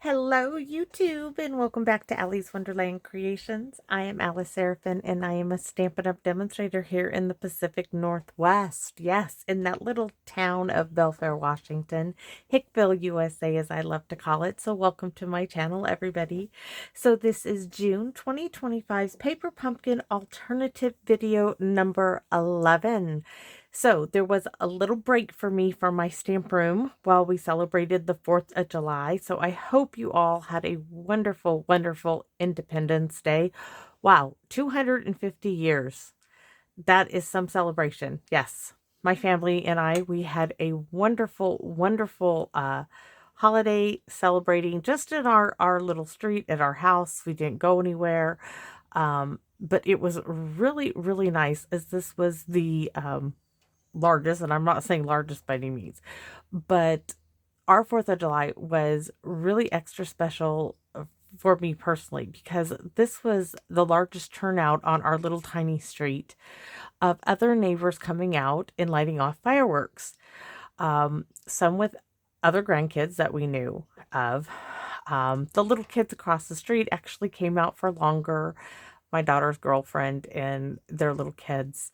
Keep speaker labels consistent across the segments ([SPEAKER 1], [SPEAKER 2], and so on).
[SPEAKER 1] Hello, YouTube, and welcome back to Allie's Wonderland Creations. I am Alice Seraphin, and I am a Stampin' Up! Demonstrator here in the Pacific Northwest. Yes, in that little town of Belfair, Washington, Hickville, USA, as I love to call it. So welcome to my channel, everybody. So this is June 2025's Paper Pumpkin Alternative Video number 11. So there was a little break for me from my stamp room while we celebrated the 4th of July. So I hope you all had a wonderful, wonderful Independence Day. Wow, 250 years. That is some celebration. Yes, my family and I, we had a wonderful, wonderful holiday celebrating just in our little street at our house. We didn't go anywhere. But it was really, really nice as this was the largest, and I'm not saying largest by any means, but our 4th of July was really extra special for me personally because this was the largest turnout on our little tiny street of other neighbors coming out and lighting off fireworks. Some with other grandkids that we knew of. The little kids across the street actually came out for longer. My daughter's girlfriend and their little kids.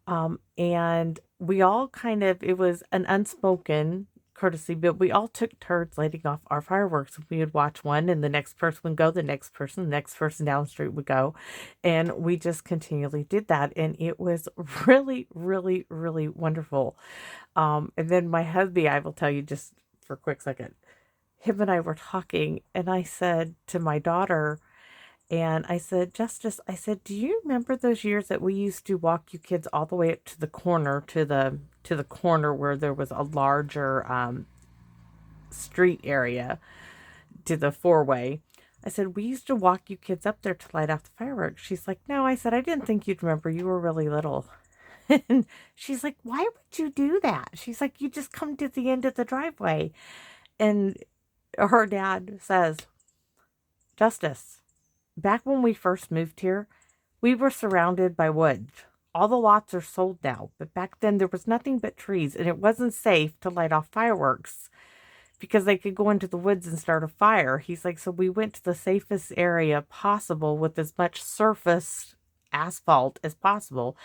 [SPEAKER 1] And we all it was an unspoken courtesy, but we all took turns lighting off our fireworks. We would watch one and the next person would go, the next person down the street would go. And we just continually did that. And it was really, really, really wonderful. And then my husband, I will tell you just for a quick second, him and I were talking and I said to my daughter, and I said, Justice, I said, do you remember those years that we used to walk you kids all the way up to the corner, to the corner where there was a larger street area, to the four-way? I said, we used to walk you kids up there to light off the fireworks. She's like, no. I said, I didn't think you'd remember. You were really little. And she's like, why would you do that? She's like, you just come to the end of the driveway. And her dad says, Justice, back when we first moved here, we were surrounded by woods. All the lots are sold now, but back then there was nothing but trees, and it wasn't safe to light off fireworks because they could go into the woods and start a fire. He's like, so we went to the safest area possible with as much surface asphalt as possible.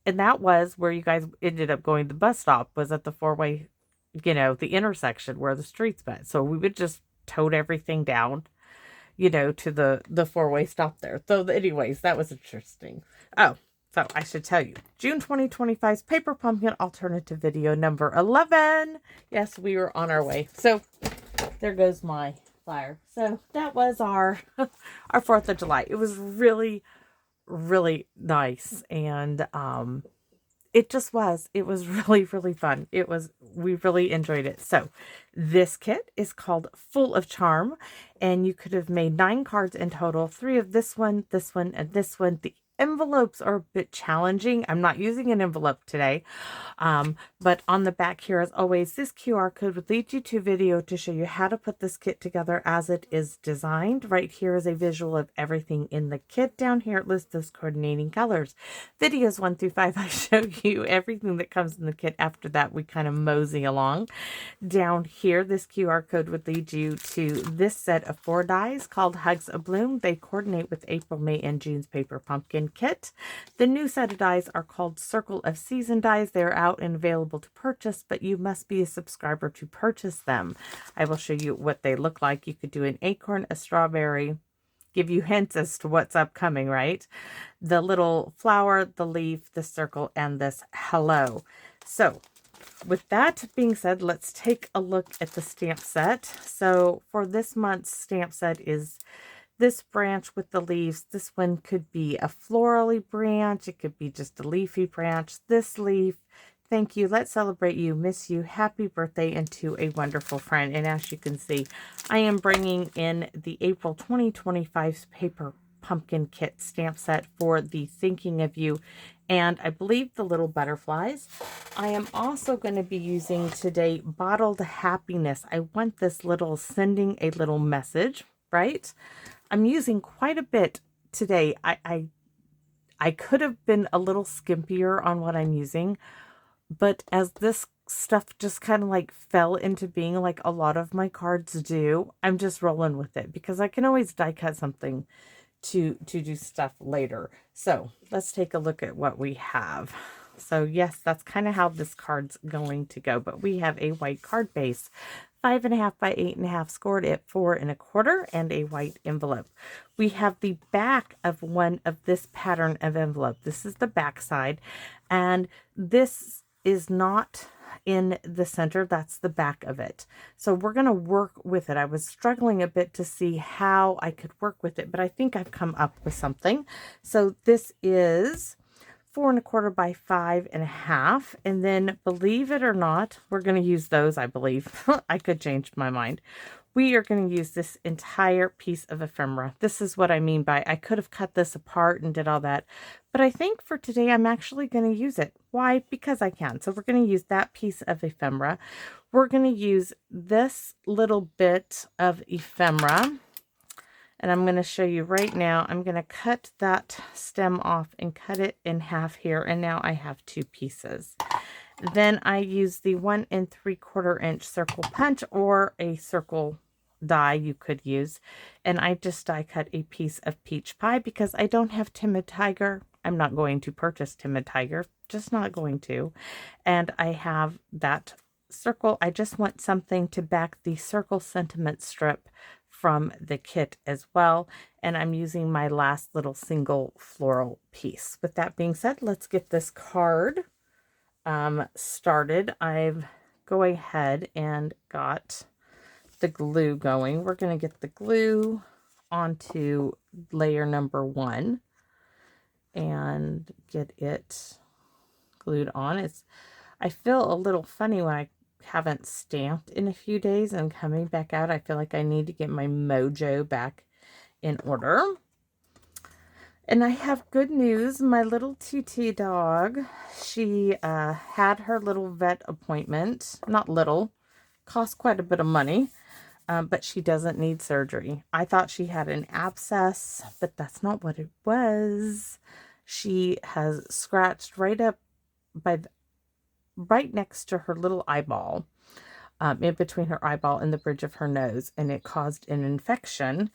[SPEAKER 1] And that was where you guys ended up going. The bus stop was at the four-way, the intersection where the streets met. So we would just tote everything down to the four-way stop there. So anyways, that was interesting. Oh, so I should tell you, June 2025's Paper Pumpkin Alternative Video number 11. Yes, we were on our way. So there goes my fire. So that was our 4th of July. It was really, really nice. And it was really, really fun. We really enjoyed it. So this kit is called Full of Charm, and you could have made 9 cards in total, 3 of this one, and this one. The envelopes are a bit challenging. I'm not using an envelope today. But on the back here, as always, this QR code would lead you to a video to show you how to put this kit together as it is designed. Right here is a visual of everything in the kit. Down here, it lists those coordinating colors. Videos 1 through 5, I show you everything that comes in the kit. After that, we kind of mosey along. Down here, this QR code would lead you to this set of 4 dies called Hugs of Bloom. They coordinate with April, May, and June's Paper Pumpkin kit. The new set of dies are called Circle of Season dies. They're out and available to purchase, but you must be a subscriber to purchase them. I will show you what they look like. You could do an acorn, a strawberry, give you hints as to what's upcoming, right? The little flower, the leaf, the circle, and this hello. So with that being said, let's take a look at the stamp set. So for this month's stamp set is this branch with the leaves. This one could be a florally branch. It could be just a leafy branch. This leaf, thank you, let's celebrate you, miss you, happy birthday, and to a wonderful friend. And as you can see, I am bringing in the April 2025 Paper Pumpkin Kit stamp set for the Thinking of You, and I believe the little butterflies. I am also going to be using today Bottled Happiness. I want this little sending a little message, right? I'm using quite a bit today. I could have been a little skimpier on what I'm using, but as this stuff just kind of like fell into being like a lot of my cards do. I'm just rolling with it because I can always die cut something to do stuff later. So let's take a look at what we have. So yes, that's kind of how this card's going to go, but we have a white card base, 5.5 by 8.5, scored at 4.25, and a white envelope. We have the back of one of this pattern of envelope. This is the back side, and this is not in the center. That's the back of it. So we're going to work with it. I was struggling a bit to see how I could work with it, but I think I've come up with something. So this is 4.25 by 5.5. And then, believe it or not, we're going to use those, I believe. I could change my mind. We are going to use this entire piece of ephemera. This is what I mean by I could have cut this apart and did all that. But I think for today, I'm actually going to use it. Why? Because I can. So we're going to use that piece of ephemera. We're going to use this little bit of ephemera. And I'm going to show you right now. I'm going to cut that stem off and cut it in half here. And now I have two pieces. Then I use the 1 3/4 inch circle punch, or a circle die you could use. And I just die cut a piece of peach pie because I don't have Timid Tiger. I'm not going to purchase Timid Tiger, just not going to. And I have that circle. I just want something to back the circle sentiment strip from the kit as well. And I'm using my last little single floral piece. With that being said, let's get this card started. I've go ahead and got the glue going. We're going to get the glue onto layer number 1 and get it glued on. I feel a little funny when I haven't stamped in a few days and coming back out. I feel like I need to get my mojo back in order. And I have good news. My little TT dog, she had her little vet appointment. Not little, cost quite a bit of money, but she doesn't need surgery. I thought she had an abscess, but that's not what it was. She has scratched right up by right next to her little eyeball, in between her eyeball and the bridge of her nose, and it caused an infection.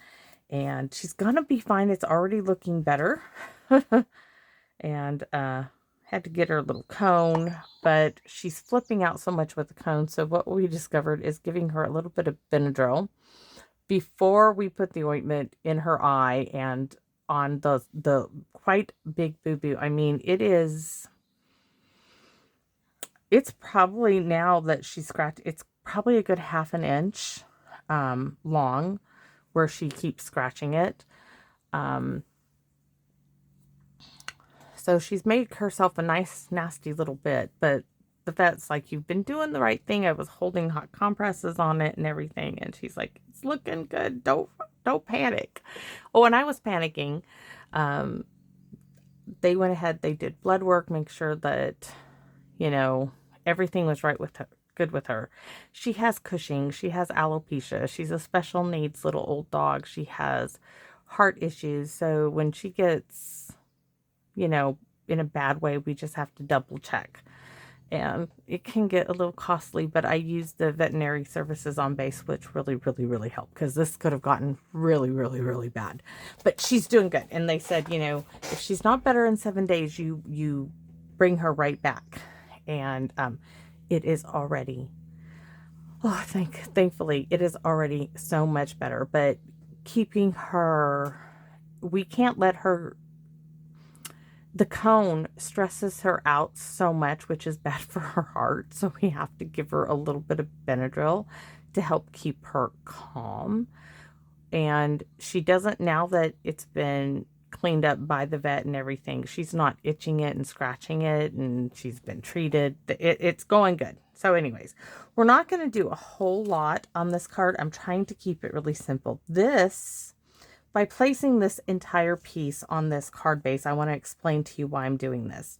[SPEAKER 1] And she's gonna be fine. It's already looking better. And had to get her a little cone, but she's flipping out so much with the cone. So what we discovered is giving her a little bit of Benadryl before we put the ointment in her eye and on the quite big boo-boo. I mean, it's probably, now that she's scratched, it's probably a good 1/2 inch long, where she keeps scratching it. So she's made herself a nice nasty little bit, but the vet's like, you've been doing the right thing. I was holding hot compresses on it and everything, and she's like, it's looking good. Don't panic. Oh, and I was panicking. They went ahead, they did blood work, make sure that, everything was right with her, good with her. She has Cushing, she has alopecia, she's a special needs little old dog. She has heart issues. So when she gets, in a bad way, we just have to double check. And it can get a little costly, but I use the veterinary services on base, which really, really, really helped, because this could have gotten really, really, really bad. But she's doing good. And they said, if she's not better in 7 days, you bring her right back. And it is already, thankfully, it is already so much better. But keeping her, we can't let her, the cone stresses her out so much, which is bad for her heart. So we have to give her a little bit of Benadryl to help keep her calm. And she doesn't, now that it's been cleaned up by the vet and everything, she's not itching it and scratching it, and she's been treated. It's going good. So anyways, we're not going to do a whole lot on this card. I'm trying to keep it really simple. By placing this entire piece on this card base, I want to explain to you why I'm doing this.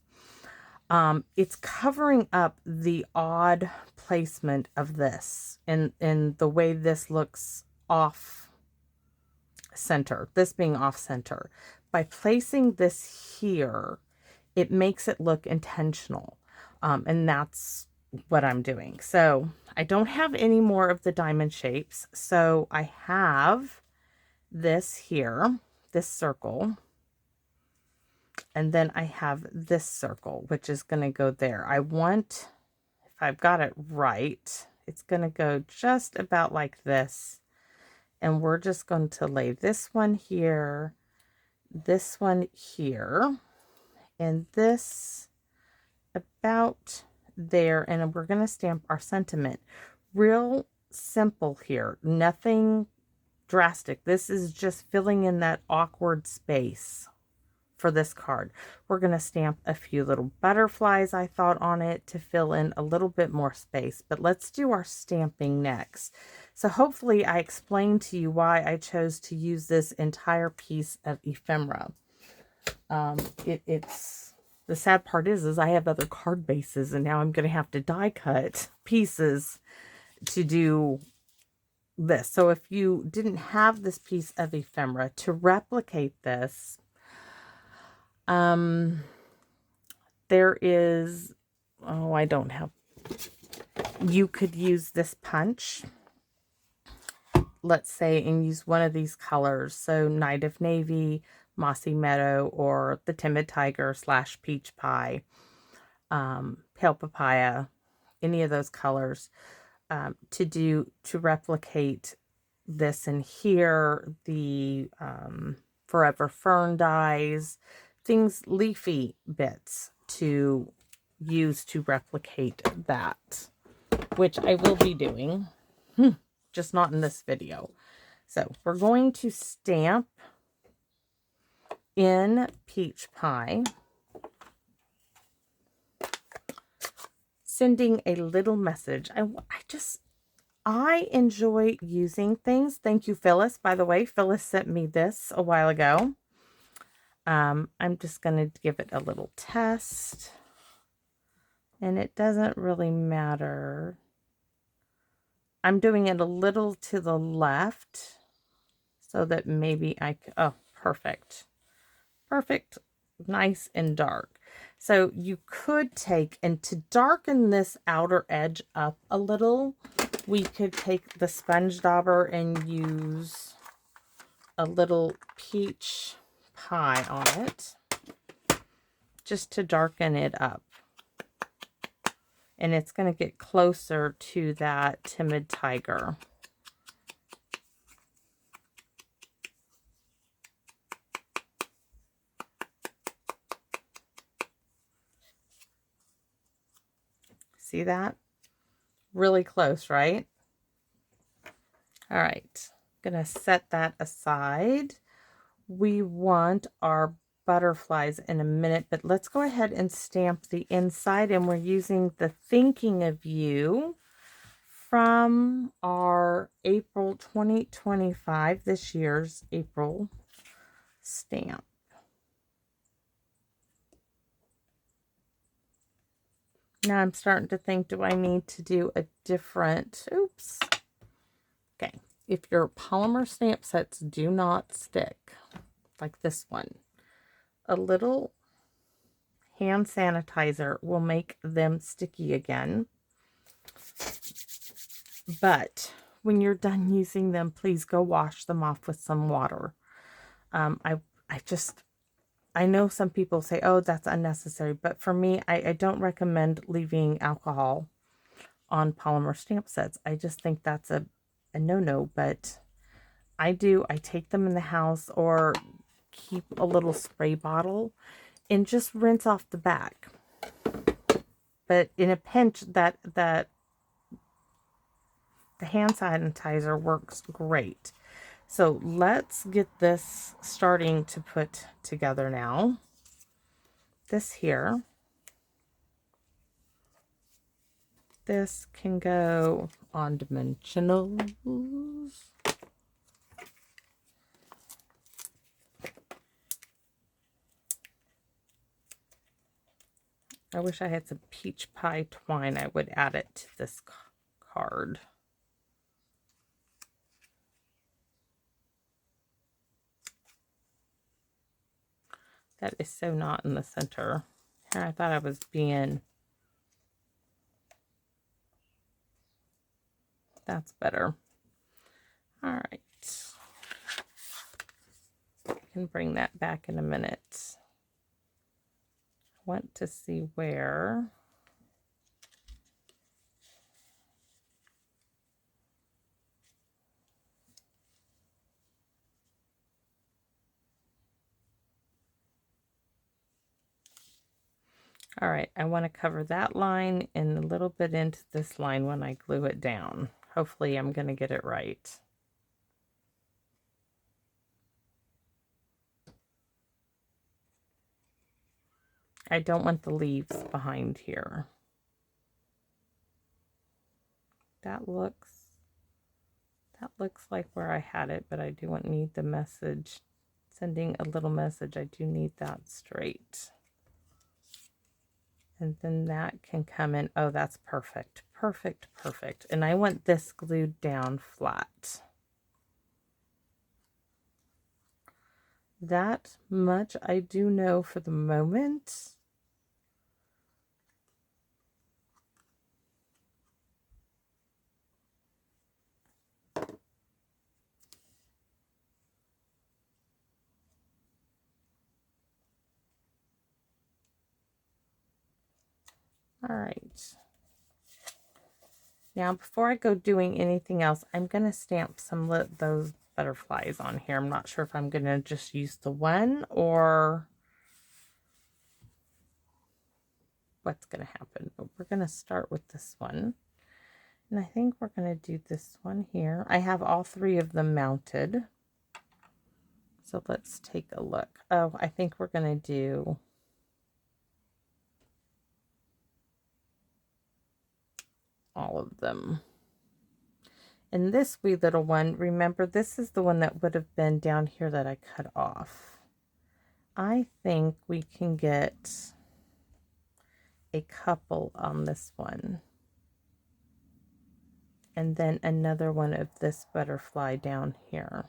[SPEAKER 1] It's covering up the odd placement of this and the way this looks off center, this being off center. By placing this here, it makes it look intentional. And that's what I'm doing. So I don't have any more of the diamond shapes. So I have this here, this circle. And then I have this circle, which is going to go there. I want, if I've got it right, it's going to go just about like this. And we're just going to lay this one here, this one here, and this about there. And we're going to stamp our sentiment. Real simple here. Nothing drastic. This is just filling in that awkward space for this card. We're going to stamp a few little butterflies I thought on it to fill in a little bit more space, but let's do our stamping next. So hopefully I explained to you why I chose to use this entire piece of ephemera. It's the sad part is I have other card bases, and now I'm going to have to die cut pieces to do this. So if you didn't have this piece of ephemera, to replicate this, there is, oh, I don't have, you could use this punch, let's say, and use one of these colors. So Night of Navy, Mossy Meadow, or the Timid Tiger / Peach Pie, Pale Papaya, any of those colors, to replicate this in here, the Forever Fern dies, things, leafy bits to use to replicate that, which I will be doing, just not in this video. So we're going to stamp in Peach Pie, sending a little message. I enjoy using things. Thank you, Phyllis. By the way, Phyllis sent me this a while ago. I'm just going to give it a little test. And it doesn't really matter. I'm doing it a little to the left so that maybe I could, oh, perfect. Perfect. Nice and dark. So you could take, and to darken this outer edge up a little, we could take the sponge dauber and use a little peach pie on it just to darken it up. And it's going to get closer to that Timid Tiger. See that? Really close, right? All right. I'm going to set that aside. We want our butterflies in a minute, but let's go ahead and stamp the inside, and we're using the Thinking of You from our April 2025, this year's April stamp. Now I'm starting to think, do I need to do a different, oops. Okay, if your polymer stamp sets do not stick, like this one, a little hand sanitizer will make them sticky again. But when you're done using them, please go wash them off with some water. I know some people say, oh, that's unnecessary. But for me, I don't recommend leaving alcohol on polymer stamp sets. I just think that's a no-no. But I do. I take them in the house or keep a little spray bottle and just rinse off the back. But in a pinch, the hand sanitizer works great. So let's get this starting to put together now. This here, this can go on dimensionals. I wish I had some peach pie twine. I would add it to this card. That is so not in the center. Here, I thought I was being That's better. All right. I can bring that back in a minute. I want to see where. All right, I want to cover that line and a little bit into this line when I glue it down. Hopefully I'm going to get it right. I don't want the leaves behind here. That looks like where I had it, but I do need the message. Sending a little message, I do need that straight. And then that can come in. Oh, that's perfect. Perfect, perfect. And I want this glued down flat. That much I do know for the moment. All right. Now, before I go doing anything else, I'm going to stamp some of those butterflies on here. I'm not sure if I'm going to just use the one or what's going to happen. But we're going to start with this one. And I think we're going to do this one here. I have all three of them mounted. So let's take a look. Oh, I think we're going to do all of them. And this wee little one, remember, this is the one that would have been down here that I cut off. I think we can get a couple on this one. And then another one of this butterfly down here.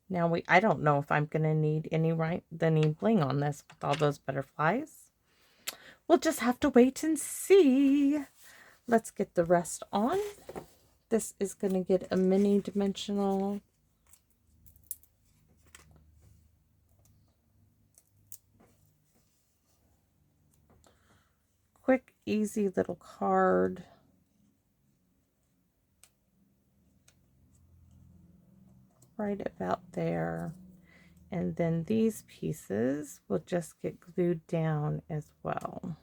[SPEAKER 1] Now I don't know if I'm going to need any bling on this with all those butterflies. We'll just have to wait and see. Let's get the rest on. This is going to get a mini dimensional. Quick, easy little card. Right about there. And then these pieces will just get glued down as well.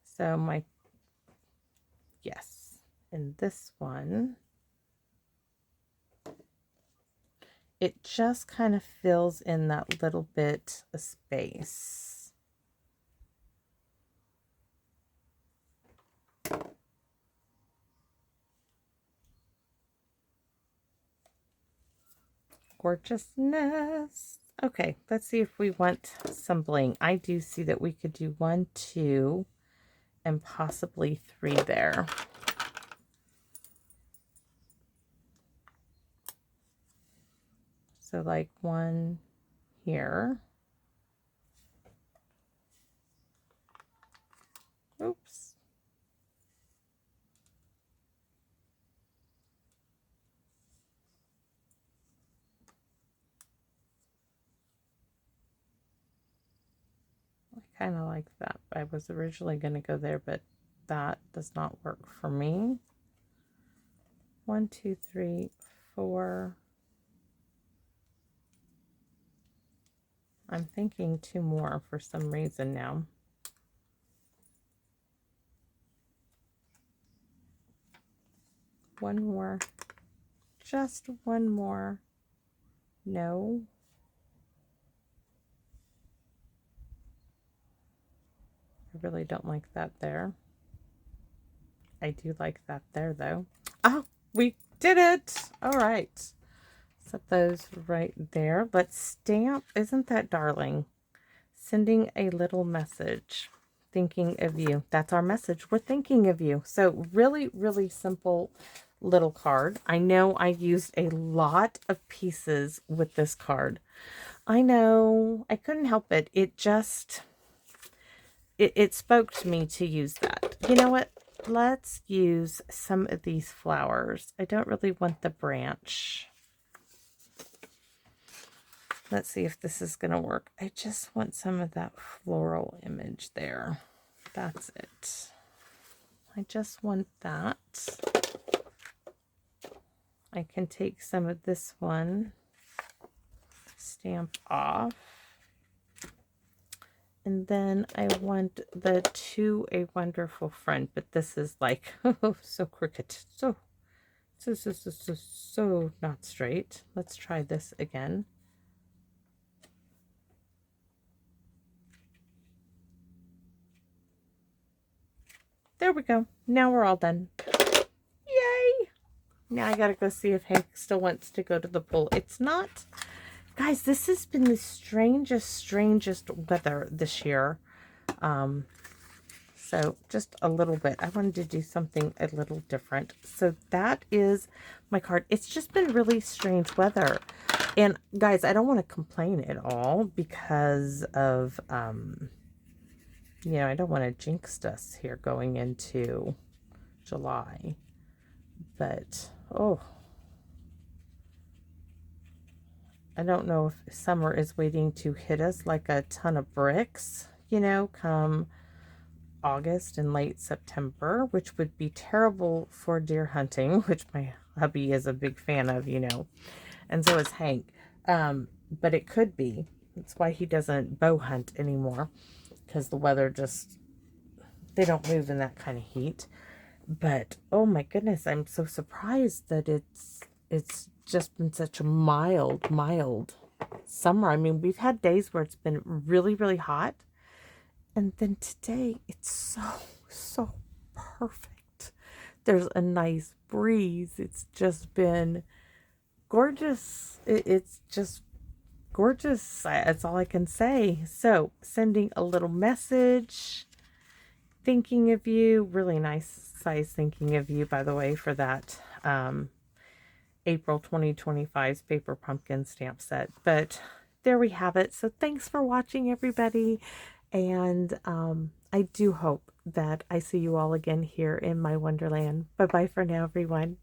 [SPEAKER 1] So yes, and this one, it just kind of fills in that little bit of space. Gorgeousness. Okay, let's see if we want some bling. I do see that we could do 1, 2, and possibly 3 there. So like 1 here. Oops. I kind of like that. I was originally going to go there, but that does not work for me. 1, 2, 3, 4. I'm thinking 2 more for some reason now. One more. Just one more. No. I really don't like that there. I do like that there though. Oh, we did it! All right. Set those right there. Let's stamp. Isn't that darling? Sending a little message. Thinking of you. That's our message. We're thinking of you. So really, really simple little card. I know I used a lot of pieces with this card. I know. I couldn't help it. It just, it spoke to me to use that. You know what? Let's use some of these flowers. I don't really want the branch. Let's see if this is going to work. I just want some of that floral image there. That's it. I just want that. I can take some of this one, stamp off. And then I want the To a Wonderful Friend, but this is like, oh, so crooked. So not straight. Let's try this again. There we go. Now we're all done. Yay! Now I gotta go see if Hank still wants to go to the pool. It's not... Guys, this has been the strangest weather this year. So just a little bit. I wanted to do something a little different. So that is my card. It's just been really strange weather. And guys, I don't want to complain at all because of, you know, I don't want to jinx us here going into July. But, oh, I don't know if summer is waiting to hit us like a ton of bricks, you know, come August and late September, which would be terrible for deer hunting, which my hubby is a big fan of, you know, and so is Hank. But it could be. That's why he doesn't bow hunt anymore, because the weather just, they don't move in that kind of heat. But oh my goodness, I'm so surprised that it's just been such a mild summer. I mean, we've had days where it's been really hot, and then today it's so perfect. There's a nice breeze. It's just been gorgeous. It's just gorgeous. That's all I can say. So sending a little message, thinking of you. Really nice size thinking of you, by the way, for that April 2025's paper pumpkin stamp set. But there we have it. So thanks for watching, everybody. And I do hope that I see you all again here in my Wonderland. Bye-bye for now, everyone.